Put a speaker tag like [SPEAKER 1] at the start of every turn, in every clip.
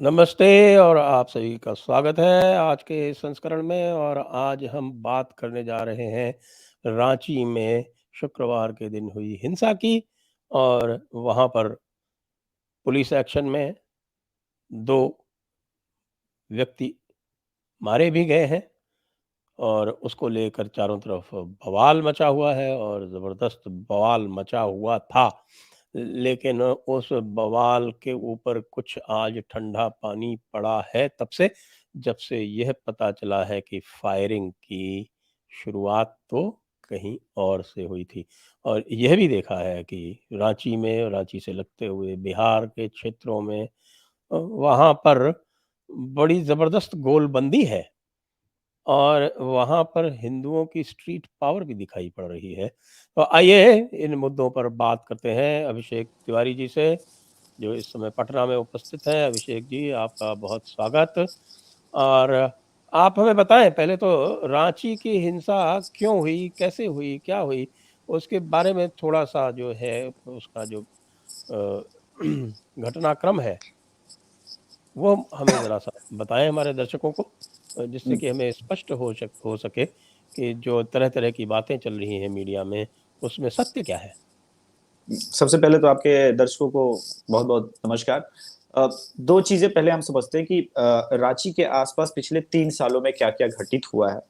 [SPEAKER 1] नमस्ते और आप सभी का स्वागत है आज के संस्करण में। और आज हम बात करने जा रहे हैं रांची में शुक्रवार के दिन हुई हिंसा की। और वहाँ पर पुलिस एक्शन में 2 व्यक्ति मारे भी गए हैं और उसको लेकर चारों तरफ बवाल मचा हुआ है और ज़बरदस्त बवाल मचा हुआ था। लेकिन उस बवाल के ऊपर कुछ आज ठंडा पानी पड़ा है तब से, जब से यह पता चला है कि फायरिंग की शुरुआत तो कहीं और से हुई थी। और यह भी देखा है कि रांची में, रांची से लगते हुए बिहार के क्षेत्रों में वहाँ पर बड़ी ज़बरदस्त गोलबंदी है और वहाँ पर हिंदुओं की स्ट्रीट पावर भी दिखाई पड़ रही है। तो आइए इन मुद्दों पर बात करते हैं अभिषेक तिवारी जी से, जो इस समय पटना में उपस्थित हैं। अभिषेक जी, आपका बहुत स्वागत। और आप हमें बताएँ पहले तो रांची की हिंसा क्यों हुई, कैसे हुई, क्या हुई? उसके बारे में थोड़ा-सा जो है उसका जो अ, घटनाक्रम है वो हमें ज़रा-सा बताएँ हमारे दर्शकों को, जिससे कि हमें स्पष्ट हो सके कि जो तरह-तरह की बातें चल रही हैं मीडिया में, उसमें सत्य क्या है?
[SPEAKER 2] सबसे पहले तो आपके दर्शकों को बहुत बहुत नमस्कार। दो चीजें पहले हम समझते हैं कि रांची के आसपास पिछले 3 सालों में क्या क्या घटित हुआ है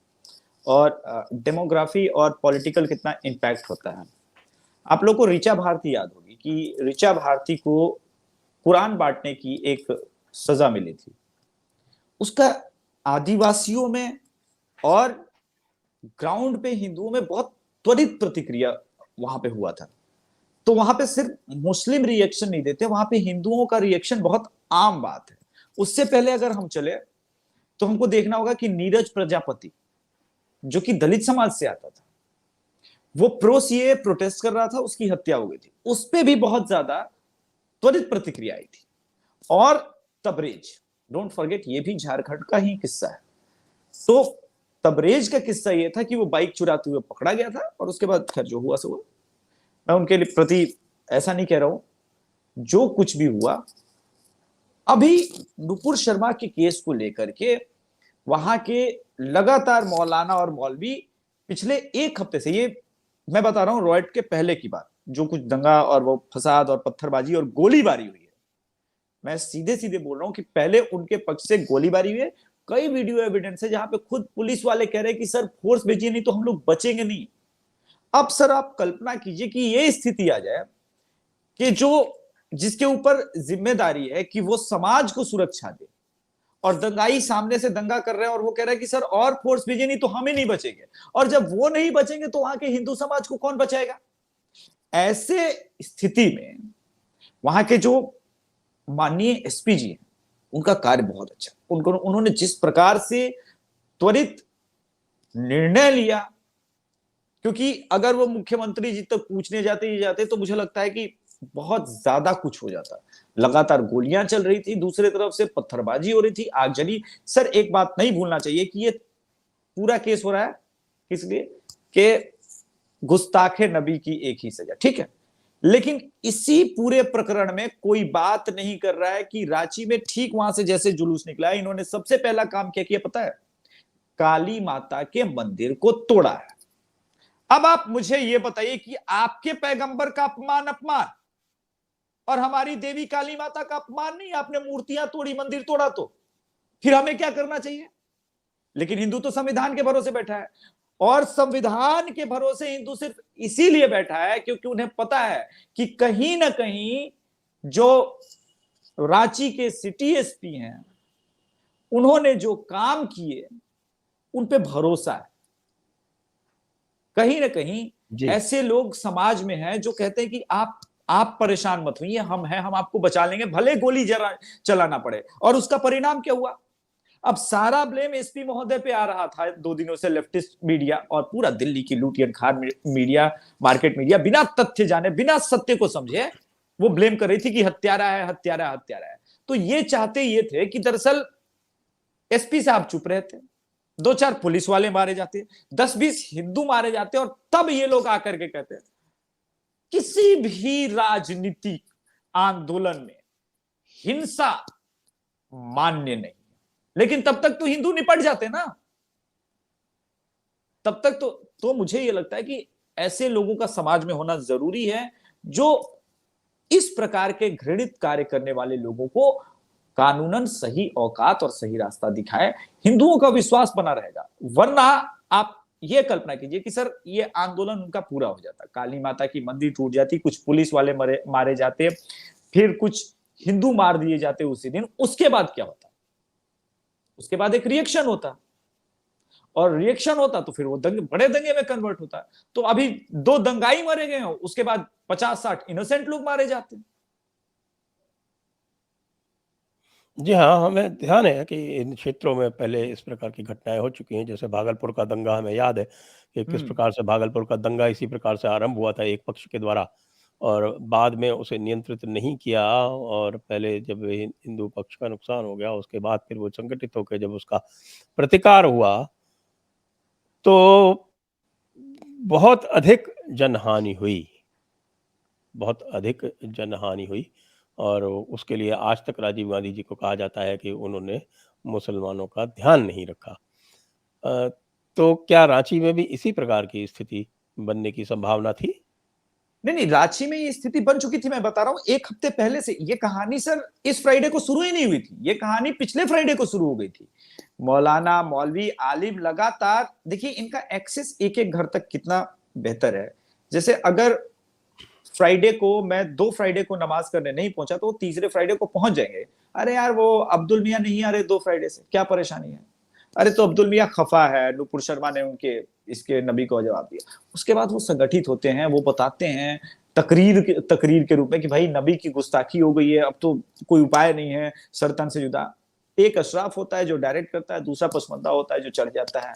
[SPEAKER 2] और डेमोग्राफी और पॉलिटिकल कितना इम्पैक्ट होता है। आप लोग को ऋचा भारती याद होगी कि ऋचा भारती को कुरान बांटने की एक सजा मिली थी। उसका आदिवासियों में और ग्राउंड पे हिंदुओं में बहुत त्वरित प्रतिक्रिया वहां पे हुआ था। तो वहां पे सिर्फ मुस्लिम रिएक्शन नहीं देते, वहां पे हिंदुओं का रिएक्शन बहुत आम बात है। उससे पहले अगर हम चले तो हमको देखना होगा कि नीरज प्रजापति, जो कि दलित समाज से आता था, वो प्रो सीए प्रोटेस्ट कर रहा था, उसकी हत्या हो गई थी। उस पर भी बहुत ज्यादा त्वरित प्रतिक्रिया आई थी। और तबरेज, डोंट फॉरगेट, ये भी झारखंड का ही किस्सा है। तो तबरेज का किस्सा ये था कि वो बाइक चुराते हुए पकड़ा गया था और उसके बाद खैर जो हुआ सो हुआ। मैं उनके प्रति ऐसा नहीं कह रहा हूं, जो कुछ भी हुआ। अभी नुपुर शर्मा के केस को लेकर के वहां के लगातार मौलाना और मौलवी पिछले एक हफ्ते से, ये मैं बता रहा हूं रॉयट के पहले की बात, जो कुछ दंगा और वो फसाद और पत्थरबाजी और गोलीबारी हुई है, मैं सीधे सीधे बोल रहा हूं कि पहले उनके पक्ष से गोलीबारी हुई है। कई वीडियो एविडेंस है जहां पे खुद पुलिस वाले कह रहे हैं कि सर फोर्स भेजिए नहीं तो हम लोग बचेंगे नहीं। अब सर आप कल्पना कीजिए कि ये स्थिति आ जाए कि जो जिसके ऊपर जिम्मेदारी है कि वो समाज को सुरक्षा दे, और दंगाई सामने से दंगा कर रहे हैं और वो कह रहा है कि सर और फोर्स भेजिए नहीं तो हम ही नहीं बचेंगे। और जब वो नहीं बचेंगे तो वहां के हिंदू समाज को कौन बचाएगा? ऐसे स्थिति में वहां के जो माननीय एसपी जी हैं, उनका कार्य बहुत अच्छा। उन्होंने जिस प्रकार से त्वरित निर्णय लिया, क्योंकि अगर वो मुख्यमंत्री जी तक पूछने जाते तो मुझे लगता है कि बहुत ज्यादा कुछ हो जाता। लगातार गोलियां चल रही थी, दूसरी तरफ से पत्थरबाजी हो रही थी, आगजनी। सर एक बात नहीं भूलना चाहिए कि ये पूरा केस हो रहा है किस लिए? कि गुस्ताखे नबी की एक ही सजा, ठीक है। लेकिन इसी पूरे प्रकरण में कोई बात नहीं कर रहा है कि रांची में ठीक वहां से जैसे जुलूस निकला है, इन्होंने सबसे पहला काम क्या किया पता है? काली माता के मंदिर को तोड़ा है। अब आप मुझे यह बताइए कि आपके पैगंबर का अपमान अपमान और हमारी देवी काली माता का अपमान नहीं? आपने मूर्तियां तोड़ी, मंदिर तोड़ा, तो फिर हमें क्या करना चाहिए? लेकिन हिंदू तो संविधान के भरोसे बैठा है, और संविधान के भरोसे हिंदू सिर्फ इसीलिए बैठा है क्योंकि उन्हें पता है कि कहीं ना कहीं जो रांची के सिटी एसपी हैं, उन्होंने जो काम किए उन पे भरोसा है। कहीं ना कहीं
[SPEAKER 1] जी।
[SPEAKER 2] ऐसे लोग समाज में हैं जो कहते हैं कि आप परेशान मत होइए, हम हैं, हम आपको बचा लेंगे, भले गोली जरा चलाना पड़े। और उसका परिणाम क्या हुआ? अब सारा ब्लेम एसपी महोदय पे आ रहा था 2 दिनों से लेफ्टिस्ट मीडिया और पूरा दिल्ली की लूटियन खान मीडिया, मार्केट मीडिया, बिना तथ्य जाने, बिना सत्य को समझे वो ब्लेम कर रही थी कि हत्यारा है, हत्यारा, हत्यारा है। तो ये चाहते ये थे कि दरअसल एसपी साहब चुप रहते, 2-4 पुलिस वाले मारे जाते, 10-20 हिंदू मारे जाते, और तब ये लोग आकर के कहते हैं किसी भी राजनीतिक आंदोलन में हिंसा मान्य नहीं। लेकिन तब तक तो हिंदू निपट जाते ना, तब तक तो मुझे ये लगता है कि ऐसे लोगों का समाज में होना जरूरी है जो इस प्रकार के घृणित कार्य करने वाले लोगों को कानूनन सही औकात और सही रास्ता दिखाए। हिंदुओं का विश्वास बना रहेगा। वरना आप ये कल्पना कीजिए कि सर ये आंदोलन उनका पूरा हो जाता, काली माता की मंदिर टूट जाती, कुछ पुलिस वाले मारे जाते, फिर कुछ हिंदू मार दिए जाते उसी दिन, उसके बाद क्या होता? उसके बाद एक रिएक्शन होता, और रिएक्शन होता तो फिर वो बड़े दंगे में कन्वर्ट होता। तो अभी 2 दंगाई मारे गए हो, उसके बाद 50-60 इनोसेंट लोग मारे जाते हैं।
[SPEAKER 1] जी हाँ, हमें ध्यान है कि इन क्षेत्रों में पहले इस प्रकार की घटनाएँ हो चुकी हैं। जैसे भागलपुर का दंगा हमें याद है कि किस
[SPEAKER 2] हम्म।
[SPEAKER 1] प्रकार से भागलपुर का दंगा इसी प्रकार से आरंभ हुआ था एक पक्ष के द्वारा, और बाद में उसे नियंत्रित नहीं किया, और पहले जब हिंदू पक्ष का नुकसान हो गया, उसके बाद फिर वो संगठित होकर जब उसका प्रतिकार हुआ, तो बहुत अधिक जनहानि हुई, बहुत अधिक जनहानि हुई। और उसके लिए आज तक राजीव गांधी जी को कहा जाता है कि उन्होंने मुसलमानों का ध्यान नहीं रखा। अ, तो क्या रांची में भी इसी प्रकार की स्थिति बनने की संभावना थी?
[SPEAKER 2] नहीं नहीं, रांची में ये स्थिति बन चुकी थी। मैं बता रहा हूं 1 हफ्ते पहले से ये कहानी सर इस फ्राइडे को शुरू ही नहीं हुई थी, ये कहानी पिछले फ्राइडे को शुरू हो गई थी। मौलाना, मौलवी, आलिम लगातार, देखिए इनका एक्सेस एक एक घर तक कितना बेहतर है। जैसे अगर फ्राइडे को मैं 2 फ्राइडे को नमाज करने नहीं पहुंचा तो वो तीसरे फ्राइडे को पहुंच जाएंगे। अरे यार वो अब्दुल मियां नहीं आ रहे 2 फ्राइडे से, क्या परेशानी है? अरे तो अब्दुल मियां खफा है, नुपुर शर्मा ने उनके इसके नबी को जवाब दिया। उसके बाद वो संगठित होते हैं, वो बताते हैं तकरीर के रूप में कि भाई नबी की गुस्ताखी हो गई है, अब तो कोई उपाय नहीं है सरतन से जुदा। एक अशराफ होता है जो डायरेक्ट करता है, दूसरा पसमंदा होता है जो चढ़ जाता है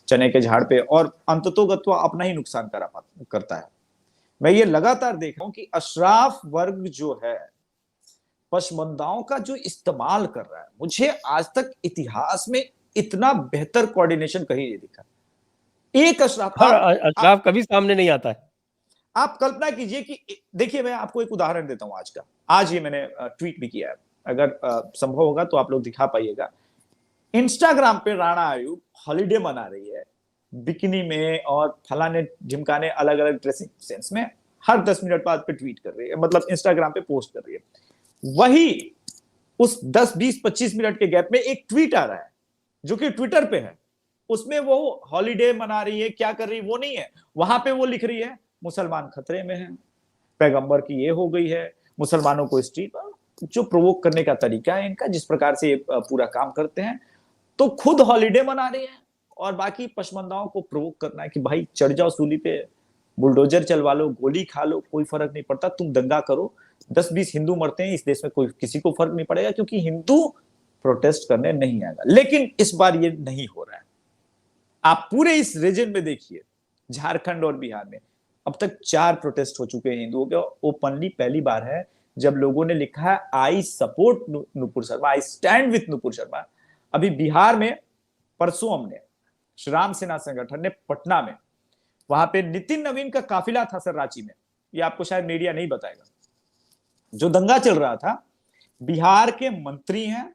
[SPEAKER 2] चने के झाड़ पे और अंततोगत्वा अपना ही नुकसान करता है। मैं ये लगातार देख रहा हूं कि अशराफ वर्ग जो है पसमंदाओं का जो इस्तेमाल कर रहा है, मुझे आज तक इतिहास में इतना बेहतर कोऑर्डिनेशन कहीं नहीं दिखा। एक अशराफ
[SPEAKER 1] और अशराफ कभी सामने नहीं आता है।
[SPEAKER 2] आप कल्पना कीजिए कि देखिए मैं आपको एक उदाहरण देता हूं आज का। आज ये मैंने ट्वीट भी किया है, अगर संभव होगा तो आप लोग दिखा पाइएगा। इंस्टाग्राम पे राणा आयुब हॉलीडे मना रही है बिकिनी में और फलाने ढिमकाने अलग अलग ड्रेसिंग सेंस में, हर 10 मिनट बाद पे ट्वीट कर रही है, मतलब इंस्टाग्राम पे पोस्ट कर रही है। वही उस 10 20 25 मिनट के गैप में एक ट्वीट आ रहा है जो कि ट्विटर पे है, उसमें वो हॉलीडे मना रही है, क्या कर रही है वो नहीं है, वहां पे वो लिख रही है मुसलमान खतरे में है, पैगंबर की ये हो गई है, मुसलमानों को स्ट्रीट, जो प्रोवोक करने का तरीका है इनका, जिस प्रकार से ये पूरा काम करते हैं। तो खुद हॉलीडे मना रहे हैं और बाकी पशमंदाओं को प्रोवोक करना है कि भाई चढ़ जाओ सूली पे, बुलडोजर चलवा लो, गोली खा लो, कोई फर्क नहीं पड़ता, तुम दंगा करो, 10-20 हिंदू मरते हैं इस देश में, कोई किसी को फर्क नहीं पड़ेगा क्योंकि हिंदू प्रोटेस्ट करने नहीं आएगा। लेकिन इस बार ये नहीं हो रहा है। आप पूरे इस रीजन में देखिए, झारखंड और बिहार में अब तक 4 प्रोटेस्ट हो चुके हैं हिंदुओं के ओपनली। पहली बार है जब लोगों ने लिखा है I support Nupur Sharma, I stand with Nupur Sharma. अभी बिहार में परसों हमने श्री राम सेना संगठन ने पटना में, वहां पे नितिन नवीन का काफिला था सर रांची में, ये आपको शायद मीडिया नहीं बताएगा। जो दंगा चल रहा था, बिहार के मंत्री हैं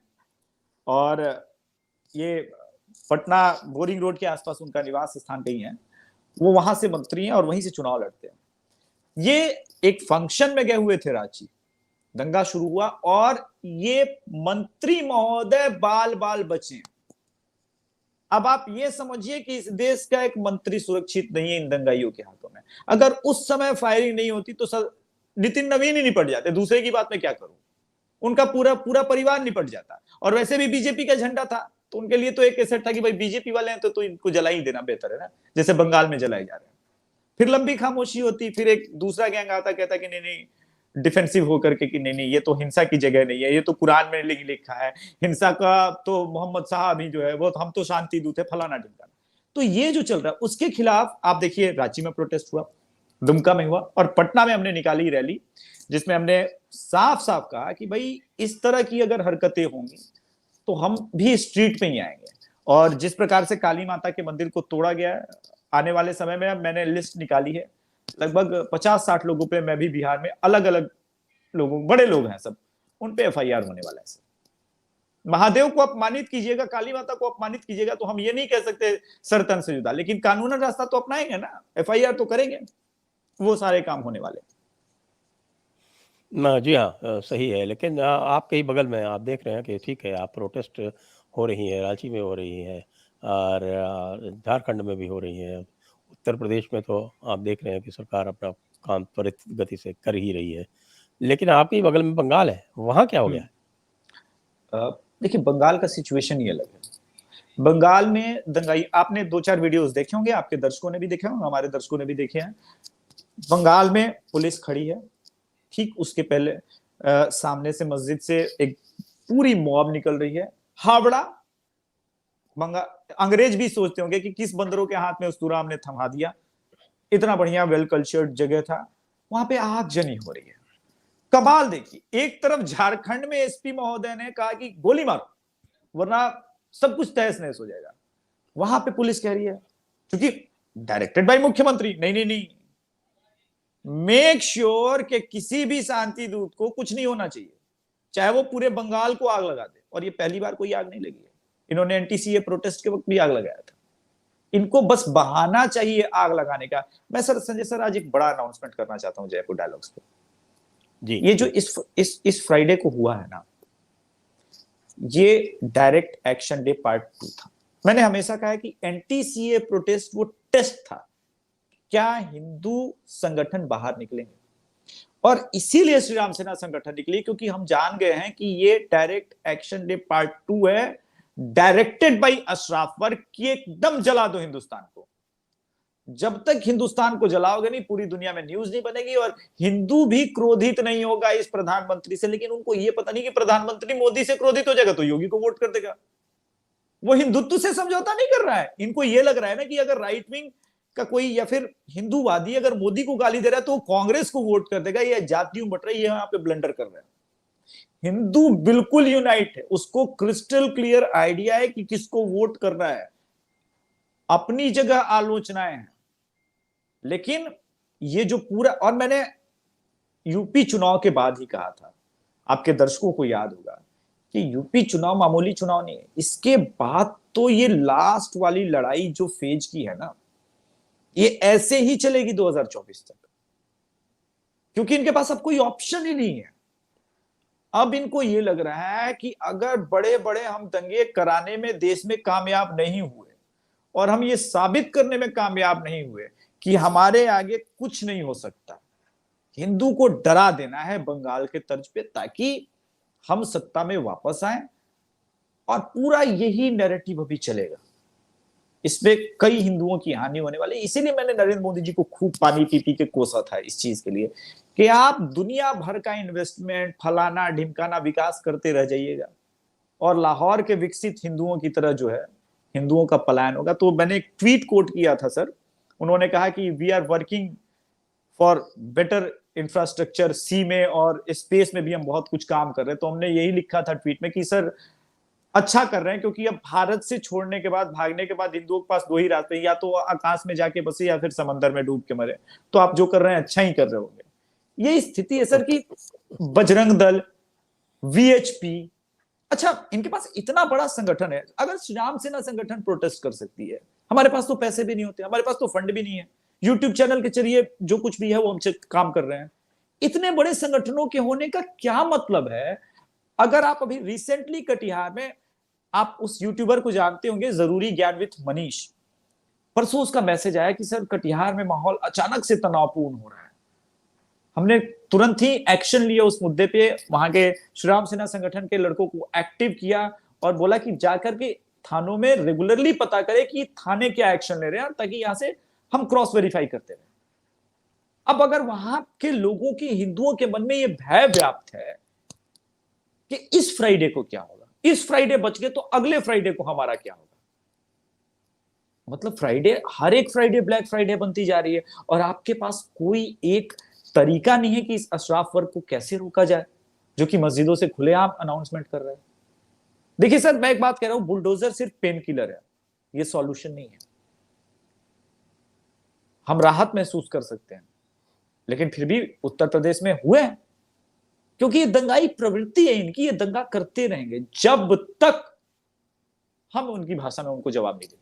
[SPEAKER 2] और ये पटना बोरिंग रोड के आसपास उनका निवास स्थान कहीं है, वो वहां से मंत्री हैं और वहीं से चुनाव लड़ते हैं। ये एक फंक्शन में गए हुए थे रांची, दंगा शुरू हुआ और ये मंत्री महोदय बाल बाल बचे। अब आप ये समझिए कि इस देश का एक मंत्री सुरक्षित नहीं है इन दंगाइयों के हाथों में। अगर उस समय फायरिंग नहीं होती तो सर नितिन नवीन ही निपट जाते, दूसरे की बात मैं क्या करूं, उनका पूरा पूरा परिवार निपट जाता। और वैसे भी बीजेपी का झंडा था तो उनके लिए तो एक एसेट था कि भाई बीजेपी वाले हैं तो इनको जला ही देना बेहतर है ना, जैसे बंगाल में जलाए जा रहे हैं। फिर लंबी खामोशी होती, फिर एक दूसरा गैंग आता, कहता कि नहीं नहीं, डिफेंसिव होकर के कि नहीं नहीं ये तो हिंसा की जगह नहीं है, ये तो कुरान में लिखा है, हिंसा का तो मोहम्मद साहब ही जो है वो, हम तो शांति दूत है, फलाना ढिमकाना। तो ये जो चल रहा है उसके खिलाफ आप देखिए रांची में प्रोटेस्ट हुआ, दुमका में हुआ और पटना में हमने निकाली रैली, जिसमें हमने साफ साफ कहा कि भाई इस तरह की अगर हरकतें होंगी तो हम भी स्ट्रीट पे ही आएंगे। और जिस प्रकार से काली माता के मंदिर को तोड़ा गया है, आने वाले समय में मैंने लिस्ट निकाली है, लगभग 50-60 लोगों पे मैं भी बिहार में अलग अलग लोगों, बड़े लोग हैं सब, उन पे एफआईआर होने वाला है। महादेव को अपमानित कीजिएगा, काली माता को अपमानित कीजिएगा, तो हम ये नहीं कह सकते सर तन से जुदा, लेकिन कानूनन रास्ता तो अपनाएंगे ना, एफआईआर तो करेंगे, वो सारे काम होने वाले।
[SPEAKER 1] ना जी हाँ, सही है। लेकिन आपके ही बगल में आप देख रहे हैं कि ठीक है, आप प्रोटेस्ट हो रही है, रांची में हो रही है और झारखंड में भी हो रही है। उत्तर प्रदेश में तो आप देख रहे हैं कि सरकार अपना काम त्वरित गति से कर ही रही है। लेकिन आपके ही बगल में बंगाल है, वहाँ क्या हो गया?
[SPEAKER 2] देखिए, बंगाल का सिचुएशन ही अलग है। बंगाल में दंगाई, आपने 2-4 वीडियोस देखे होंगे, आपके दर्शकों ने भी देखे होंगे, हमारे दर्शकों ने भी देखे हैं। बंगाल में पुलिस खड़ी है, ठीक उसके पहले सामने से मस्जिद से एक पूरी मॉब निकल रही है। हावड़ा, अंग्रेज भी सोचते होंगे कि किस बंदरों के हाथ में उस्तुरा हमने थमा दिया, इतना बढ़िया वेल कल्चर्ड जगह था, वहां पे आगजनी हो रही है। कमाल देखिए, एक तरफ झारखंड में एसपी महोदय ने कहा कि गोली मारो वरना सब कुछ तहस नहस हो जाएगा, वहां पे पुलिस कह रही है, क्योंकि डायरेक्टेड बाय मुख्यमंत्री, नहीं नहीं नहीं, मेक श्योर कि किसी भी शांति दूत को कुछ नहीं होना चाहिए, चाहे वो पूरे बंगाल को आग लगा दे। और ये पहली बार कोई आग नहीं लगी है, इन्होंने एनटीसीए प्रोटेस्ट के वक्त भी आग लगाया था, इनको बस बहाना चाहिए आग लगाने का। मैं सर संजय सर आज एक बड़ा अनाउंसमेंट करना चाहता हूं जयपुर डायलॉग्स पे।
[SPEAKER 1] जी
[SPEAKER 2] ये जो इस फ्राइडे को हुआ है ना, ये डायरेक्ट एक्शन डे पार्ट 2 था। मैंने हमेशा कहा है कि एनटीसीए प्रोटेस्ट वो टेस्ट था, क्या हिंदू संगठन बाहर निकलेंगे, और इसीलिए श्री राम सेना संगठन निकली, क्योंकि हम जान गए हैं कि ये डायरेक्ट एक्शन डे पार्ट 2 है, डायरेक्टेड बाय अशराफ वर्ग, कि एकदम जला दो हिंदुस्तान को। जब तक हिंदुस्तान को जलाओगे नहीं, पूरी दुनिया में न्यूज नहीं बनेगी, और हिंदू भी क्रोधित नहीं होगा इस प्रधानमंत्री से। लेकिन उनको ये पता नहीं कि प्रधानमंत्री मोदी से क्रोधित हो जाएगा तो योगी को वोट कर देगा। वो हिंदुत्व से समझौता नहीं कर रहा है, इनको ये लग रहा है ना कि अगर राइट विंग का कोई या फिर हिंदूवादी अगर मोदी को गाली दे रहा है तो वो कांग्रेस को वोट कर देगा, ये जातियों बट रही है, यहाँ पे ब्लंडर कर रहे हैं। हिंदू बिल्कुल यूनाइट है, उसको क्रिस्टल क्लियर आइडिया है कि किसको वोट करना है। अपनी जगह आलोचनाएं हैं, लेकिन ये जो पूरा, और मैंने यूपी चुनाव के बाद ही कहा था, आपके दर्शकों को याद होगा कि यूपी चुनाव मामूली चुनाव नहीं है, इसके बाद तो ये लास्ट वाली लड़ाई जो फेज की है ना, ये ऐसे ही चलेगी 2024 तक, क्योंकि इनके पास अब कोई ऑप्शन ही नहीं है। अब इनको ये लग रहा है कि अगर बड़े बड़े हम दंगे कराने में देश में कामयाब नहीं हुए, और हम ये साबित करने में कामयाब नहीं हुए कि हमारे आगे कुछ नहीं हो सकता, हिंदू को डरा देना है बंगाल के तर्ज पे, ताकि हम सत्ता में वापस आए, और पूरा यही नैरेटिव अभी चलेगा। इसमें कई हिंदुओं की हानि होने वाली, इसीलिए मैंने नरेंद्र मोदी जी को खूब पानी पी पी के कोसा था इस चीज के लिए कि आप दुनिया भर का इन्वेस्टमेंट फलाना ढिमकाना विकास करते रह जाइएगा, और लाहौर के विकसित हिंदुओं की तरह जो है हिंदुओं का पलायन होगा। तो मैंने एक ट्वीट कोट किया था सर, उन्होंने कहा कि we are working for better infrastructure, sea में और स्पेस में भी हम बहुत कुछ काम कर रहे हैं। तो हमने यही लिखा था ट्वीट में कि सर अच्छा कर रहे हैं, क्योंकि अब भारत से छोड़ने के बाद, भागने के बाद हिंदुओं के पास दो ही रास्ते, या तो आकाश में जाके बसे या फिर समंदर में डूब के मरे। तो आप जो कर रहे हैं अच्छा ही कर रहे होंगे। ये स्थिति है सर कि बजरंग दल, वीएचपी, अच्छा इनके पास इतना बड़ा संगठन है, अगर श्री राम सेना संगठन प्रोटेस्ट कर सकती है, हमारे पास तो पैसे भी नहीं होते, हमारे पास तो फंड भी नहीं है, यूट्यूब चैनल के जरिए जो कुछ भी है वो हमसे काम कर रहे हैं। इतने बड़े संगठनों के होने का क्या मतलब है? अगर आप अभी रिसेंटली कटिहार में, आप उस यूट्यूबर को जानते होंगे, जरूरी ज्ञान विद मनीष, परसों उसका मैसेज आया कि सर कटिहार में माहौल अचानक से तनावपूर्ण हो रहा है। हमने तुरंत ही एक्शन लिया उस मुद्दे पे, वहां के श्री राम सेना संगठन के लड़कों को एक्टिव किया और बोला कि जाकर के थानों में रेगुलरली पता करे कि थाने क्या एक्शन ले रहे हैं, ताकि यहां से हम क्रॉस वेरीफाई करते रहे। अब अगर वहां के लोगों की, हिंदुओं के मन में यह भय व्याप्त है कि इस फ्राइडे को क्या होगा, इस फ्राइडे बच गए तो अगले फ्राइडे को हमारा क्या होगा, मतलब फ्राइडे, हर एक फ्राइडे ब्लैक फ्राइडे बनती जा रही है, और आपके पास कोई एक तरीका नहीं है कि इस अशराफ वर्ग को कैसे रोका जाए, जो कि मस्जिदों से खुलेआम अनाउंसमेंट कर रहा है। देखिए सर, मैं एक बात कह रहा हूं, बुलडोजर सिर्फ पेन किलर है, ये सॉल्यूशन नहीं है। हम राहत महसूस कर सकते हैं, लेकिन फिर भी उत्तर प्रदेश में हुए हैं, क्योंकि ये दंगाई प्रवृत्ति है इनकी, ये दंगा करते रहेंगे जब तक हम उनकी भाषा में उनको जवाब नहीं दें।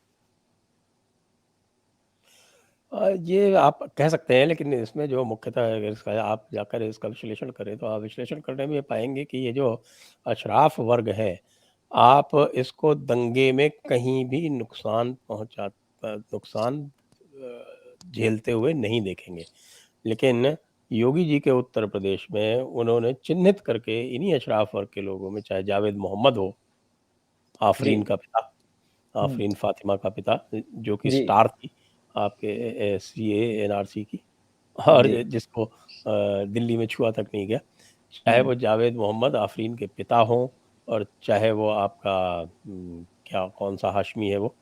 [SPEAKER 1] ये आप कह सकते हैं, लेकिन इसमें जो मुख्यतः अगर इसका आप जाकर इसका विश्लेषण करें तो आप विश्लेषण करने में ये पाएंगे कि ये जो अशराफ वर्ग है, आप इसको दंगे में कहीं भी नुकसान झेलते हुए नहीं देखेंगे। लेकिन योगी जी के उत्तर प्रदेश में उन्होंने चिन्हित करके इन्हीं अशराफ वर्ग के लोगों में, चाहे जावेद मोहम्मद हो, आफरीन का पिता, आफरीन फातिमा का पिता, जो कि
[SPEAKER 2] जी
[SPEAKER 1] स्टार थी आपके सीए एनआरसी की, और
[SPEAKER 2] जी
[SPEAKER 1] जिसको दिल्ली में छुआ तक नहीं गया, चाहे वो जावेद मोहम्मद आफरीन के पिता हों, और चाहे वो आपका क्या कौन सा हाशमी है वो,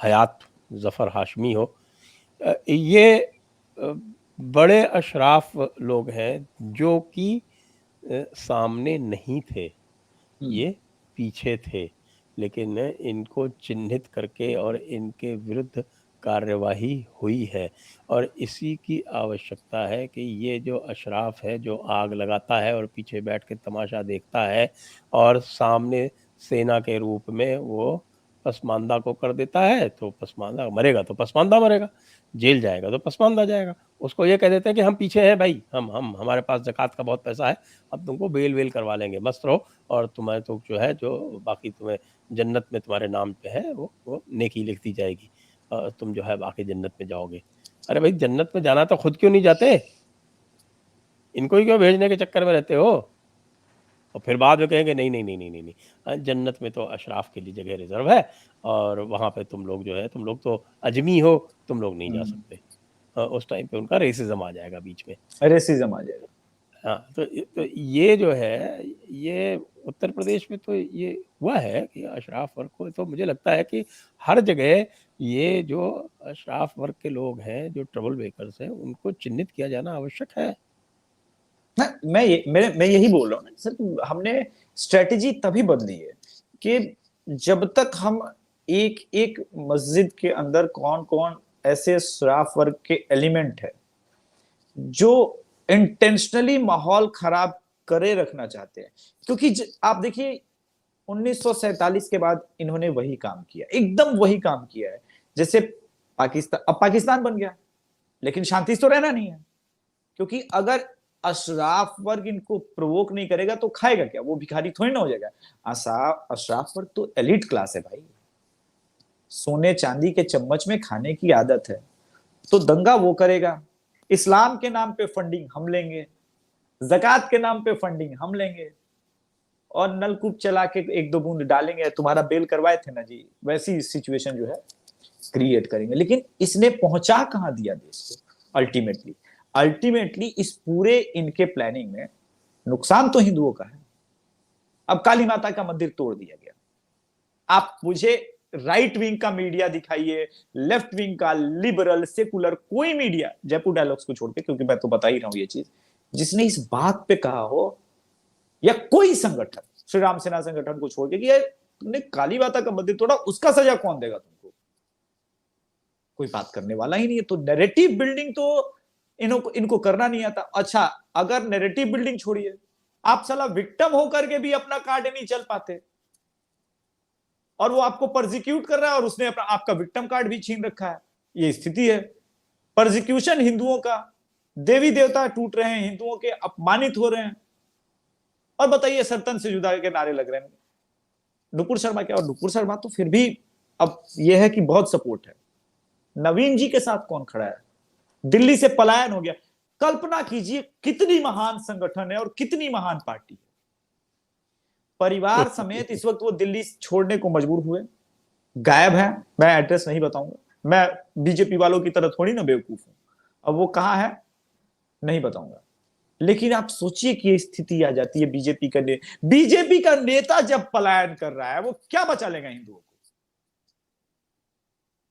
[SPEAKER 1] हयात जफ़र हाशमी हो, ये बड़े अशराफ लोग हैं जो कि सामने नहीं थे, ये पीछे थे, लेकिन इनको चिन्हित करके और इनके विरुद्ध कार्यवाही हुई है। और इसी की आवश्यकता है कि ये जो अशराफ है, जो आग लगाता है और पीछे बैठ के तमाशा देखता है, और सामने सेना के रूप में वो पसमानदा को कर देता है, तो पसमानदा मरेगा तो पसमानदा मरेगा, जेल जाएगा तो पसमानदा जाएगा। उसको ये कह देते हैं कि हम पीछे हैं भाई, हम हमारे पास ज़कात का बहुत पैसा है, अब तुमको बेल वेल करवा लेंगे, मस्त रहो, और तुम्हें तो जो है, जो बाकी तुम्हें जन्नत में तुम्हारे नाम पे है वो नेकी लिख दी जाएगी, तुम जो है बाकी जन्नत में जाओगे। अरे भाई, जन्नत में जाना तो खुद क्यों नहीं जाते? इनको ही क्यों भेजने के चक्कर में रहते हो? और फिर बाद में कहेंगे नहीं नहीं नहीं नहीं नहीं नहीं, जन्नत में तो अशराफ के लिए जगह रिजर्व है, और वहाँ पे तुम लोग जो है, तुम लोग तो अजमी हो, तुम लोग नहीं जा सकते। उस टाइम पे उनका रेसिज्म आ जाएगा बीच में।
[SPEAKER 2] रेसिज्म आ जाएगा।
[SPEAKER 1] हाँ, तो ये जो है, ये उत्तर प्रदेश में तो ये हुआ है कि अशराफ वर्ग को, तो मुझे लगता है कि हर जगह ये जो अशराफ वर्ग के लोग हैं, जो ट्रबल मेकर्स हैं, उनको चिन्हित किया जाना आवश्यक है।
[SPEAKER 2] ना, मैं यही बोल रहा हूँ ना सर, हमने स्ट्रेटेजी तभी बदली है कि जब तक हम एक एक मस्जिद के अंदर कौन कौन ऐसे शराफ वर्ग के एलिमेंट है जो इंटेंशनली माहौल खराब करे रखना चाहते हैं, क्योंकि आप देखिए 1947 के बाद इन्होंने वही काम किया, एकदम वही काम किया है। जैसे पाकिस्तान, अब पाकिस्तान बन गया, लेकिन शांति तो रहना नहीं है, क्योंकि अगर अशराफ वर्ग इनको प्रोवोक नहीं करेगा तो खाएगा क्या? वो भिखारी थोड़ी ना हो जाएगा। अशराफ वर्ग तो एलिट क्लास है भाई, सोने चांदी के चम्मच में खाने की आदत है, तो दंगा वो करेगा। इस्लाम के नाम पे फंडिंग हम लेंगे, जक़ात के नाम पे फंडिंग हम लेंगे, और नलकूप चला के एक दो बूंद डालेंगे, तुम्हारा बेल करवाए थे ना जी, वैसी सिचुएशन जो है क्रिएट करेंगे। लेकिन इसने पहुंचा कहां दिया देश को? अल्टीमेटली इस पूरे इनके प्लानिंग में नुकसान तो हिंदुओं का है। अब काली माता का मंदिर तोड़ दिया गया, आप मुझे राइट विंग का मीडिया दिखाइए, लेफ्ट विंग का, लिबरल, सेकुलर, कोई मीडिया, जयपुर डायलॉग्स को छोड़ के, क्योंकि मैं तो बता ही रहा हूं ये चीज, जिसने इस बात पे कहा हो, या कोई संगठन, श्री राम सेना संगठन को छोड़ के, कि तुमने काली माता का मंदिर तोड़ा, उसका सजा कौन देगा तुमको? कोई बात करने वाला ही नहीं है। तो नैरेटिव बिल्डिंग तो इनको करना नहीं आता। अच्छा, अगर नैरेटिव बिल्डिंग छोड़िए, आप साला विक्टिम होकर के भी अपना कार्ड नहीं चल पाते, और वो आपको परसिक्यूट कर रहा है, और उसने अपना आपका विक्टिम कार्ड भी छीन रखा है। ये स्थिति है। परसिक्यूशन हिंदुओं का, देवी देवता टूट रहे हैं, हिंदुओं के अपमानित हो रहे हैं, और बताइए सरतन से जुदा के नारे लग रहे हैं। नुपुर शर्मा क्या, और नुपुर शर्मा तो फिर भी अब यह है कि बहुत सपोर्ट है। नवीन जी के साथ कौन खड़ा है? दिल्ली से पलायन हो गया। कल्पना कीजिए कितनी महान संगठन है और कितनी महान पार्टी है। परिवार समेत इस वक्त वो दिल्ली छोड़ने को मजबूर हुए, गायब है। मैं एड्रेस नहीं बताऊंगा, मैं बीजेपी वालों की तरह थोड़ी ना बेवकूफ हूं। अब वो कहां है नहीं बताऊंगा, लेकिन आप सोचिए कि ये स्थिति आ जाती है। बीजेपी का नेता जब पलायन कर रहा है, वो क्या बचा लेगा हिंदुओं को?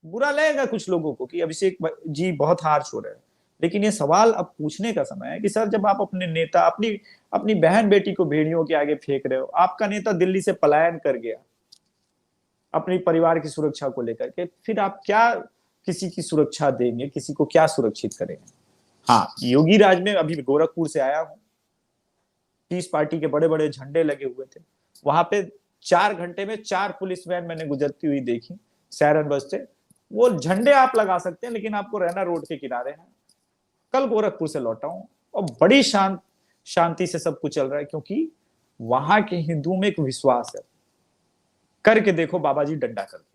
[SPEAKER 2] बुरा लगेगा कुछ लोगों को कि अभिषेक जी बहुत हार्श हो रहे हैं, लेकिन ये सवाल अब पूछने का समय है कि सर, जब आप अपने नेता, अपनी बहन बेटी को भेड़ियों के आगे फेंक रहे हो, आपका नेता दिल्ली से पलायन कर गया अपनी परिवार की सुरक्षा को लेकर के, फिर आप क्या किसी की सुरक्षा देंगे? किसी को क्या सुरक्षित करेंगे? हाँ, योगी राज में अभी गोरखपुर से आया हूं, पीस पार्टी के बड़े बड़े झंडे लगे हुए थे वहां पे। 4 घंटे में 4 पुलिस वैन मैंने गुजरती हुई देखी सैरन बस से। वो झंडे आप लगा सकते हैं लेकिन आपको रहना रोड के किनारे है। कल गोरखपुर से लौटा हूं और बड़ी शांति से सब कुछ चल रहा है, क्योंकि वहां के हिंदुओं में एक विश्वास है, करके देखो बाबा जी डंडा करके।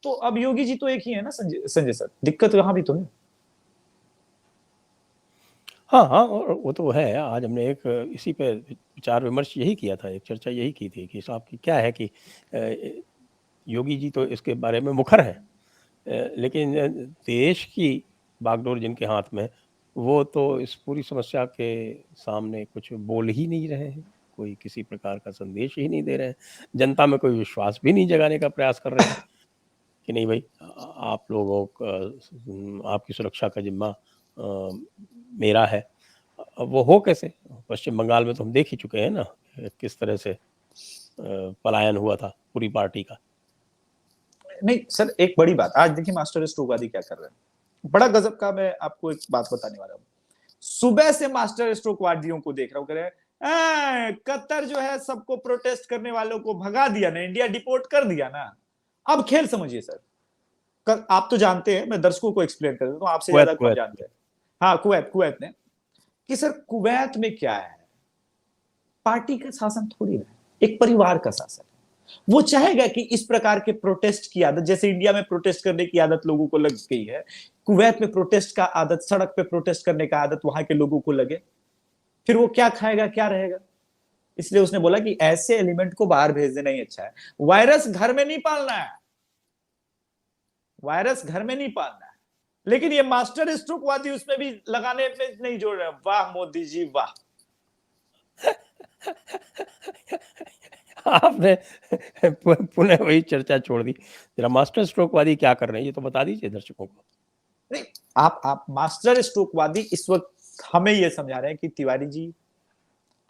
[SPEAKER 2] तो अब योगी जी तो एक ही है ना संजय सर, दिक्कत यहां भी तो है।
[SPEAKER 1] हाँ हाँ, और वो तो है। आज हमने एक इसी पे विचार विमर्श यही किया था, एक चर्चा यही की थी कि साहब की क्या है कि योगी जी तो इसके बारे में मुखर हैं, लेकिन देश की बागडोर जिनके हाथ में, वो तो इस पूरी समस्या के सामने कुछ बोल ही नहीं रहे हैं, कोई किसी प्रकार का संदेश ही नहीं दे रहे हैं, जनता में कोई विश्वास भी नहीं जगाने का प्रयास कर रहे हैं कि नहीं भाई आप लोगों का, आपकी सुरक्षा का जिम्मा मेरा है। वो हो कैसे? पश्चिम बंगाल में तो हम देख ही चुके हैं ना किस तरह से पलायन हुआ था पूरी पार्टी का।
[SPEAKER 2] नहीं सर, एक बड़ी बात आज देखिए मास्टर स्ट्रोकवादी क्या कर रहे हैं, बड़ा गजब का। मैं आपको एक बात बताने वाला हूँ। सुबह से मास्टर स्ट्रोकवादियों को देख रहा हूँ, कह रहे हैं कतर जो है सबको प्रोटेस्ट करने वालों को भगा दिया ना, इंडिया डिपोर्ट कर दिया ना। अब खेल समझिए सर, आप तो जानते हैं, मैं दर्शकों को एक्सप्लेन कर देता हूँ, आपसे ज्यादा कौन जानते हैं। हाँ, कुवैत ने कि सर कुवैत में क्या है, पार्टी का शासन थोड़ी है, एक परिवार का शासन है। वो चाहेगा कि इस प्रकार के प्रोटेस्ट की आदत, जैसे इंडिया में प्रोटेस्ट करने की आदत लोगों को लग गई है, कुवैत में प्रोटेस्ट का आदत, सड़क पे प्रोटेस्ट करने का आदत वहां के लोगों को लगे, फिर वो क्या खाएगा क्या रहेगा। इसलिए उसने बोला कि ऐसे एलिमेंट को बाहर भेज देना ही अच्छा है। वायरस घर में नहीं पालना है, वायरस घर में नहीं पालना है। लेकिन ये मास्टर स्ट्रोकवादी उसमें भी लगाने पे नहीं जोड़ रहे। वाह मोदी जी वाह।
[SPEAKER 1] आपने पुनः वही चर्चा छोड़ दी। जरा मास्टर स्ट्रोकवादी क्या कर रहे हैं ये तो बता दीजिए दर्शकों को।
[SPEAKER 2] नहीं, आप मास्टर स्ट्रोकवादी इस वक्त हमें यह समझा रहे हैं कि तिवारी जी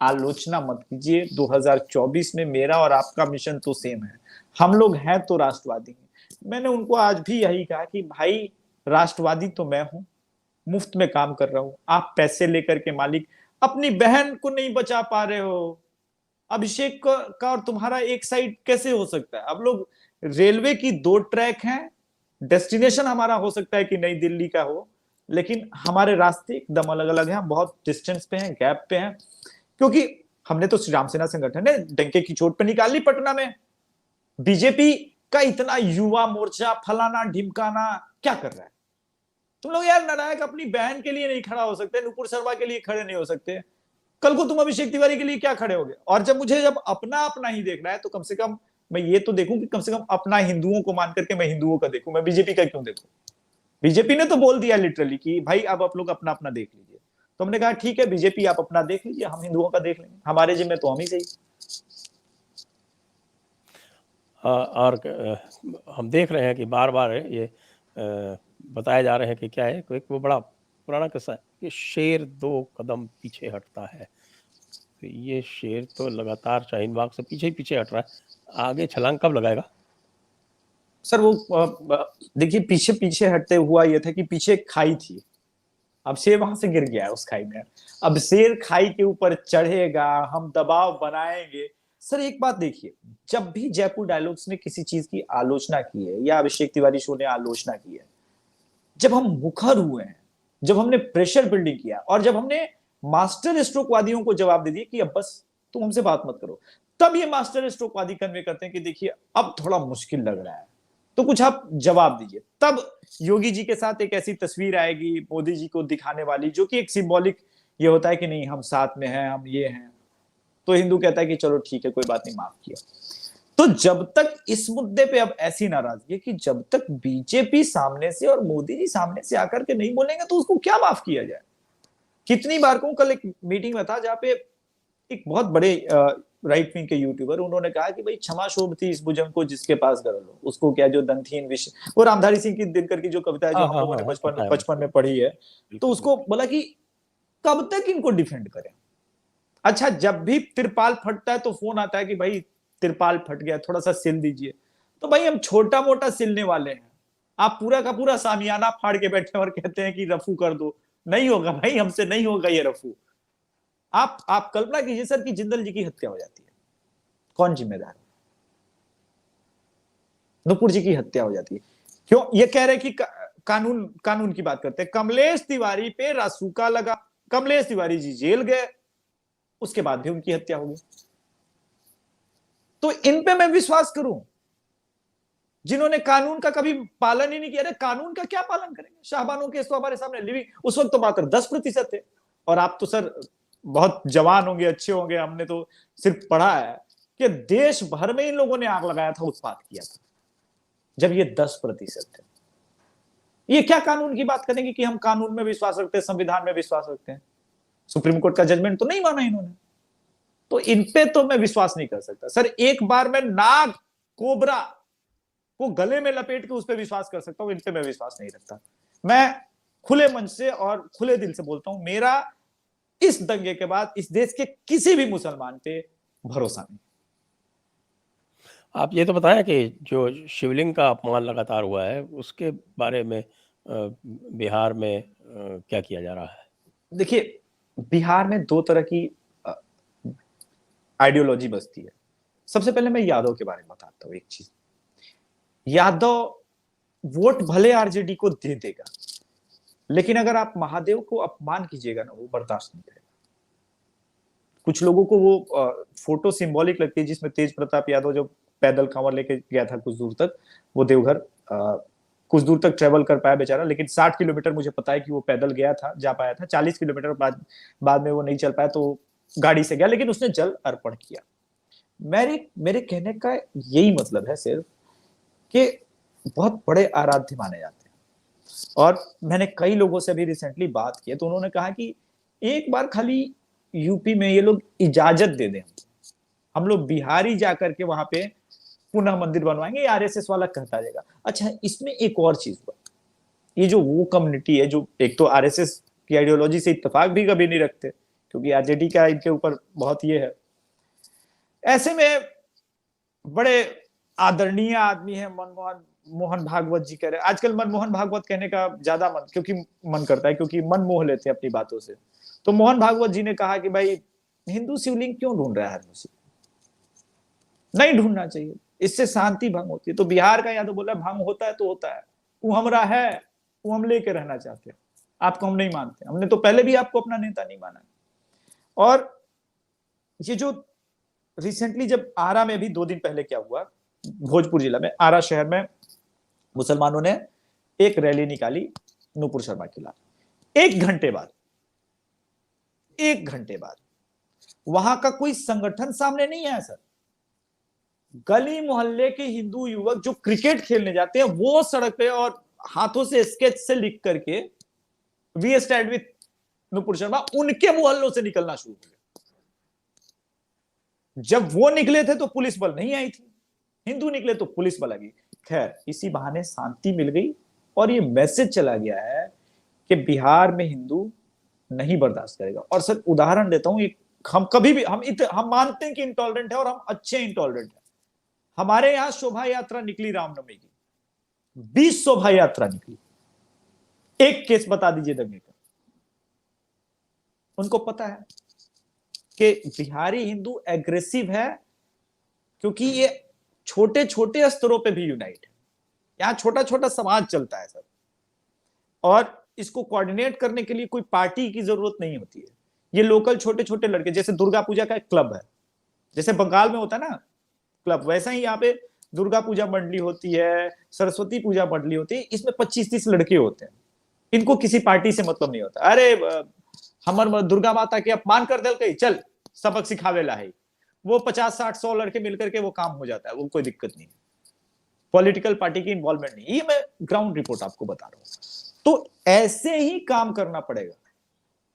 [SPEAKER 2] आलोचना मत कीजिए, 2024 में मेरा और आपका मिशन तो सेम है, हम लोग हैं तो राष्ट्रवादी हैं। मैंने उनको आज भी यही कहा कि भाई राष्ट्रवादी तो मैं हूं, मुफ्त में काम कर रहा हूं, आप पैसे लेकर के मालिक अपनी बहन को नहीं बचा पा रहे हो। अभिषेक का और तुम्हारा एक साइड कैसे हो सकता है? अब लोग रेलवे की 2 ट्रैक हैं, डेस्टिनेशन हमारा हो सकता है कि नई दिल्ली का हो, लेकिन हमारे रास्ते एकदम अलग अलग हैं, हम बहुत डिस्टेंस पे हैं, गैप पे हैं। क्योंकि हमने तो श्री राम सेना संगठन ने डंके की चोट पे निकाल ली पटना में। बीजेपी का इतना युवा मोर्चा फलाना ढिमकाना क्या कर रहा है? तुम लोग यार नारायक अपनी बहन के लिए नहीं खड़ा हो सकते, नुपुर शर्मा के लिए खड़े नहीं हो सकते, कल को तुम अभिषेक तिवारी के लिए क्या खड़े होगे? और जब अपना अपना ही देखना है तो कम से कम मैं ये तो देखूं कि कम से कम अपना हिंदुओं को मान करके मैं हिंदुओं का देखूं, मैं बीजेपी का क्यों देखूं? बीजेपी ने तो बोल दिया लिटरली कि भाई अब आप लोग अपना अपना देख लीजिए। तो हमने कहा ठीक है बीजेपी आप अपना देख लीजिए, हम हिंदुओं का देख लेंगे, हमारे जिम्मे तो हम ही सही।
[SPEAKER 1] और हम देख रहे हैं कि बार बार ये बताया जा रहे हैं कि क्या है, एक वो बड़ा पुराना किस्सा है कि शेर 2 कदम पीछे हटता है। तो ये शेर तो लगातार शाहीन बाग से पीछे ही पीछे हट रहा है, आगे छलांग कब लगाएगा?
[SPEAKER 2] सर वो देखिए पीछे पीछे हटते हुआ ये था कि पीछे खाई थी, अब शेर वहां से गिर गया है उस खाई में, अब शेर खाई के ऊपर चढ़ेगा, हम दबाव बनाएंगे। सर एक बात देखिए, जब भी जयपुर डायलॉग्स ने किसी चीज की आलोचना की है या अभिषेक तिवारी शो ने आलोचना की है, जब हम मुखर हुए हैं, जब हमने प्रेशर बिल्डिंग किया और जब हमने मास्टर स्ट्रोकवादियों को जवाब दे दिया कि अब बस तुम हमसे बात मत करो, तब ये मास्टर स्ट्रोकवादी कन्वे करते हैं कि देखिए अब थोड़ा मुश्किल लग रहा है तो कुछ आप जवाब दीजिए। तब योगी जी के साथ एक ऐसी तस्वीर आएगी मोदी जी को दिखाने वाली, जो कि एक सिंबॉलिक ये होता है कि नहीं हम साथ में हैं, हम ये हैं, तो हिंदू कहता है कि चलो ठीक है कोई बात नहीं, माफ किया। तो जब तक इस मुद्दे पे अब ऐसी नाराजगी है कि जब तक बीजेपी सामने से और मोदी जी सामने से आकर के नहीं बोलेंगे तो उसको क्या माफ किया जाए? कितनी बार कहूं, कल एक मीटिंग में था जहां पे एक बहुत बड़े राइट विंग के यूट्यूबर, उन्होंने कहा कि भाई क्षमा शोभती इस भुजंग को जिसके पास कर लो, उसको क्या जो दंथहीन विषय, वो रामधारी सिंह की दिनकर की जो कविता है जो हम लोगों ने बचपन में पढ़ी है, तो उसको बोला कि कब तक इनको डिफेंड करें। अच्छा जब भी तिरपाल फटता है तो फोन आता है कि भाई तिरपाल फट गया थोड़ा सा सिल दीजिए, तो भाई हम छोटा मोटा सिलने वाले हैं, आप पूरा का पूरा सामियाना फाड़ के बैठे और कहते हैं कि रफू कर दो। नहीं होगा भाई, हमसे नहीं होगा ये रफू। आप कल्पना कीजिए सर कि जिंदल जी की हत्या हो जाती है, कौन जिम्मेदार है? नुपुर जी की हत्या हो जाती है, क्यों? ये कह रहे कि कानून कानून की बात करते हैं। कमलेश तिवारी पे रासुका लगा, कमलेश तिवारी जी जेल गए, उसके बाद भी उनकी हत्या हो गई। तो इन पे मैं विश्वास करूं जिन्होंने कानून का कभी पालन ही नहीं किया? कानून का क्या पालन करेंगे? शाहबानो केस तो हमारे सामने लिविंग उस वक्त तो मात्र 10% थे। और आप तो सर बहुत जवान होंगे, अच्छे होंगे, हमने तो सिर्फ पढ़ा है कि देश भर में इन लोगों ने आग लगाया था, उत्पात किया था, जब ये 10% थे। ये क्या कानून की बात करेंगे कि हम कानून में विश्वास रखते हैं, संविधान में विश्वास रखते हैं? सुप्रीम कोर्ट का जजमेंट तो नहीं माना इन्होंने। तो इन पे तो मैं विश्वास नहीं कर सकता सर। एक बार मैं नाग कोबरा को गले में लपेट के उस पर विश्वास कर सकता हूं, इन पे मैं विश्वास नहीं रखता। मैं खुले मन से और खुले दिल से बोलता हूं, मेरा इस दंगे के बाद इस देश के किसी भी मुसलमान पे भरोसा नहीं।
[SPEAKER 1] आप ये तो बताएं कि जो शिवलिंग का अपमान लगातार हुआ है उसके बारे में बिहार में क्या किया जा रहा है?
[SPEAKER 2] देखिए, बिहार में दो तरह की आइडियोलॉजी बसती है। सबसे पहले मैं यादव के बारे में बताता हूं एक चीज। यादव वोट भले आरजेडी को दे देगा, लेकिन अगर आप महादेव को अपमान कीजिएगा ना, वो बर्दाश्त नहीं करेगा। कुछ लोगों को वो फोटो सिंबॉलिक लगती है जिसमें तेज प्रताप यादव जो पैदल कंवर लेके गया था कुछ दूर तक, वो देवघर कुछ दूर तक ट्रेवल कर पाया बेचारा, लेकिन 60 किलोमीटर मुझे पता है कि वो पैदल गया था, जा पाया था। 40 किलोमीटर बाद में वो नहीं चल पाया तो गाड़ी से गया, लेकिन उसने जल अर्पण किया। मेरे मेरे कहने का यही मतलब है सिर्फ कि बहुत बड़े आराध्य माने जाते हैं। और मैंने कई लोगों से भी रिसेंटली बात की तो उन्होंने कहा कि एक बार खाली यूपी में ये लोग इजाजत दे दें, हम लोग बिहारी जाकर के वहां पे पुनः मंदिर बनवाएंगे, आरएसएस वाला कहता रहेगा। अच्छा, इसमें एक और चीज हुआ, ये जो वो कम्युनिटी है जो एक तो आरएसएस की आइडियोलॉजी से इत्तेफाक भी कभी नहीं रखते, क्योंकि आरजेडी का इनके ऊपर बहुत ये है। ऐसे में बड़े आदरणीय आदमी है मनमोहन मोहन भागवत जी कह रहे, आजकल मनमोहन भागवत कहने का ज्यादा मन क्योंकि मन करता है, क्योंकि मन मोह लेते हैं अपनी बातों से। तो मोहन भागवत जी ने कहा कि भाई हिंदू शिवलिंग क्यों ढूंढ रहा है मुझसे, नहीं ढूंढना चाहिए, इससे शांति भंग होती है। तो बिहार का यादव बोला भंग होता है तो होता है, वो हमरा है, वो हम लेके रहना चाहते हैं, आपको हम नहीं मानते, हमने तो पहले भी आपको अपना नेता नहीं माना। और ये जो रिसेंटली जब आरा में भी 2 दिन पहले क्या हुआ, भोजपुर जिला में आरा शहर में मुसलमानों ने एक रैली निकाली नुपुर शर्मा के खिलाफ। 1 घंटे बाद वहां का कोई संगठन सामने नहीं आया सर। गली मोहल्ले के हिंदू युवक जो क्रिकेट खेलने जाते हैं वो सड़क पे और हाथों से स्केच से लिख करके we stand with Nupur Sharma, उनके मोहल्लों से निकलना शुरू हो गया। जब वो निकले थे तो पुलिस बल नहीं आई थी, हिंदू निकले तो पुलिस बल आ गई। खैर, इसी बहाने शांति मिल गई और ये मैसेज चला गया है कि बिहार में हिंदू नहीं बर्दाश्त करेगा। और सर उदाहरण देता हूं, हम कभी भी हम मानते हैं कि इंटॉलरेंट है और हम अच्छे इंटॉलरेंट है। हमारे यहां शोभा यात्रा निकली रामनवमी की, 20 शोभा यात्रा निकली, एक केस बता दीजिए दंगे का। उनको पता है कि बिहारी हिंदू एग्रेसिव है, क्योंकि ये छोटे छोटे स्तरों पे भी यूनाइट है। यहां छोटा छोटा समाज चलता है सर, और इसको कोऑर्डिनेट करने के लिए कोई पार्टी की जरूरत नहीं होती है। ये लोकल छोटे छोटे लड़के, जैसे दुर्गा पूजा का एक क्लब है, जैसे बंगाल में होता है ना क्लब, वैसा ही यहाँ पे दुर्गा पूजा मंडली होती है, सरस्वती पूजा मंडली होती है, इसमें 25-30 लड़के होते हैं। इनको किसी पार्टी से मतलब नहीं होता। अरे हमर दुर्गा माता के अपमान कर दिल कही, चल सबक सिखावे ला है, वो 50-60-100 लड़के मिलकर के वो काम हो जाता है, वो कोई दिक्कत नहीं है। पॉलिटिकल पार्टी की इन्वॉल्वमेंट नहीं, ये मैं ग्राउंड रिपोर्ट आपको बता रहा हूं। तो ऐसे ही काम करना पड़ेगा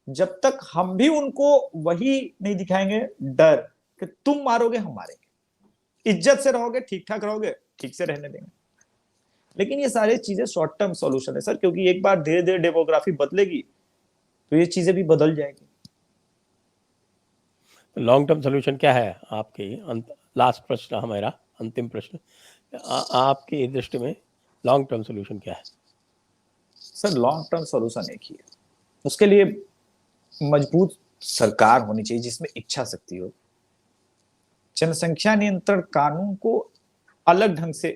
[SPEAKER 2] जब तक हम भी उनको वही नहीं दिखाएंगे डर कि तुम मारोगे हम मारेंगे। इज्जत से रहोगे, ठीक ठाक रहोगे, ठीक से रहने देंगे। लेकिन ये सारी चीजें शॉर्ट टर्म सॉल्यूशन है सर, क्योंकि एक बार धीरे धीरे डेमोग्राफी बदलेगी तो ये चीजें भी बदल जाएगी।
[SPEAKER 1] लॉन्ग टर्म सोल्यूशन क्या है आपकी? लास्ट प्रश्न हमारा, अंतिम प्रश्न, आपकी दृष्टि में लॉन्ग टर्म सोल्यूशन क्या है?
[SPEAKER 2] सर लॉन्ग टर्म सॉल्यूशन एक ही है, उसके लिए मजबूत सरकार होनी चाहिए जिसमें इच्छा शक्ति हो। जनसंख्या नियंत्रण कानून को अलग ढंग से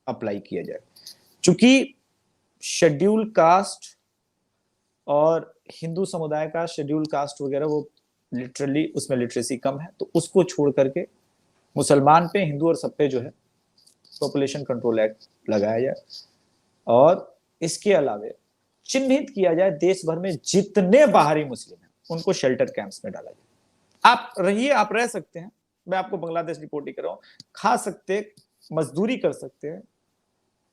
[SPEAKER 2] अप्लाई किया जाए, क्योंकि शेड्यूल कास्ट और हिंदू समुदाय का शेड्यूल कास्ट वगैरह वो लिटरली उसमें लिटरेसी कम है, तो उसको छोड़ करके मुसलमान पे, हिंदू और सब पे जो है पॉपुलेशन कंट्रोल एक्ट लगाया जाए। और इसके अलावा चिन्हित किया जाए देश भर में जितने बाहरी मुस्लिम हैं उनको शेल्टर कैंप्स में डाला जाए। आप रहिए, आप रह सकते हैं, मैं आपको बांग्लादेश रिपोर्ट ही कर रहा हूं, खा सकते, मजदूरी कर सकते हैं,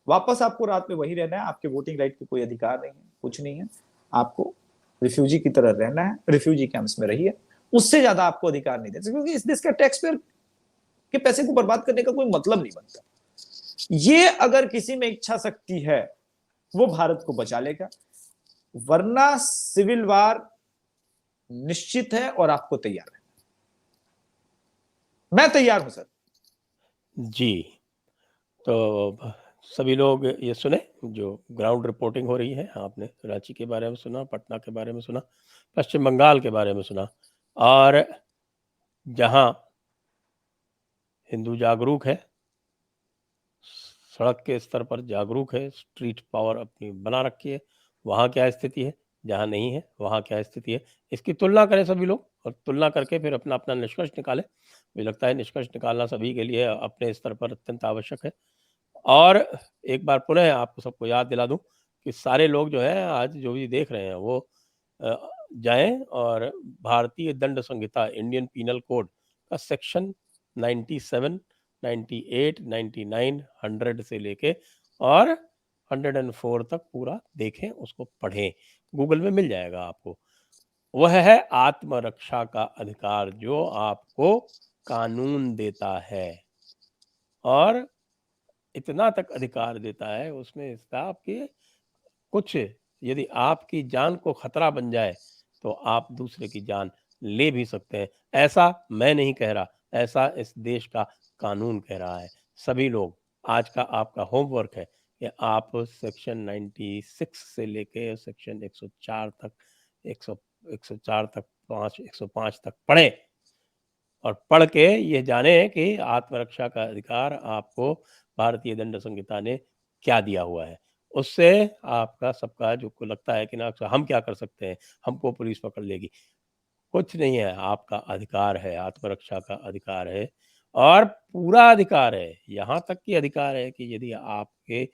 [SPEAKER 2] वापस आपको रात में वही रहना है, आपके वोटिंग राइट के कोई अधिकार नहीं है, कुछ नहीं है, आपको रिफ्यूजी की तरह रहना है, रिफ्यूजी कैंप्स में रहिए, उससे ज्यादा आपको अधिकार नहीं देते, क्योंकि इस देश का टैक्स पेयर के पैसे को बर्बाद करने का कोई मतलब नहीं बनता। ये अगर किसी में इच्छा शक्ति है वो भारत को बचा लेगा, वरना सिविल वार निश्चित है और आपको तैयार है। मैं तैयार हूं सर।
[SPEAKER 1] जी, तो सभी लोग ये सुने जो ग्राउंड रिपोर्टिंग हो रही है। आपने रांची के बारे में सुना, पटना के बारे में सुना, पश्चिम बंगाल के बारे में सुना, और जहां हिंदू जागरूक है, सड़क के स्तर पर जागरूक है, स्ट्रीट पावर अपनी बना रखी है, वहाँ क्या स्थिति है, जहाँ नहीं है वहाँ क्या स्थिति है, इसकी तुलना करें सभी लोग, और तुलना करके फिर अपना अपना निष्कर्ष निकालें। मुझे लगता है निष्कर्ष निकालना सभी के लिए अपने स्तर पर अत्यंत आवश्यक है। और एक बार पुनः आपको सबको याद दिला दूं कि सारे लोग जो हैं आज जो भी देख रहे हैं वो जाएं और भारतीय दंड संहिता, इंडियन पीनल कोड का सेक्शन 97, 98, 99, 100 से लेके और 104 तक पूरा देखें, उसको पढ़ें, गूगल में मिल जाएगा आपको। वह है आत्मरक्षा का अधिकार जो आपको कानून देता है, और इतना तक अधिकार देता है उसमें इसका आपकी कुछ, यदि आपकी जान को खतरा बन जाए तो आप दूसरे की जान ले भी सकते हैं। ऐसा मैं नहीं कह रहा, ऐसा इस देश का कानून कह रहा है। सभी लोग, आज का आपका होमवर्क है कि आप सेक्शन 96 से लेके सेक्शन 104 तक, 104 तक 105 तक पढ़ें, और पढ़ के ये जाने कि आत्मरक्षा का अधिकार आपको भारतीय दंड संहिता ने क्या दिया हुआ है। उससे आपका सबका जो को लगता है कि ना हम क्या कर सकते हैं, हमको पुलिस पकड़ लेगी, कुछ नहीं है, आपका अधिकार है, आत्मरक्षा का अधिकार है, और पूरा अधिकार है। यहाँ तक कि अधिकार है कि यदि आपके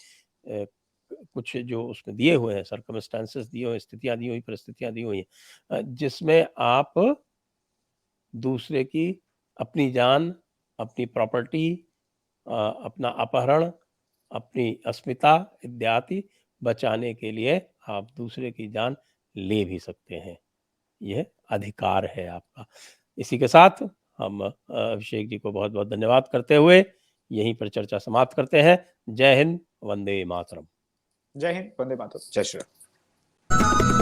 [SPEAKER 1] कुछ जो उसमें दिए हुए हैं, सर्कमस्टांसेस दिए हुए, स्थितियाँ दी हुई, परिस्थितियाँ दी हुई हैं, जिसमें आप दूसरे की अपनी जान, अपनी प्रॉपर्टी, अपना अपहरण, अपनी अस्मिता इत्यादि बचाने के लिए आप दूसरे की जान ले भी सकते हैं। यह अधिकार है आपका। इसी के साथ हम अभिषेक जी को बहुत बहुत धन्यवाद करते हुए यहीं पर चर्चा समाप्त करते हैं। जय हिंद, वंदे मातरम।
[SPEAKER 2] जय हिंद, वंदे मातरम, जय श्री राम।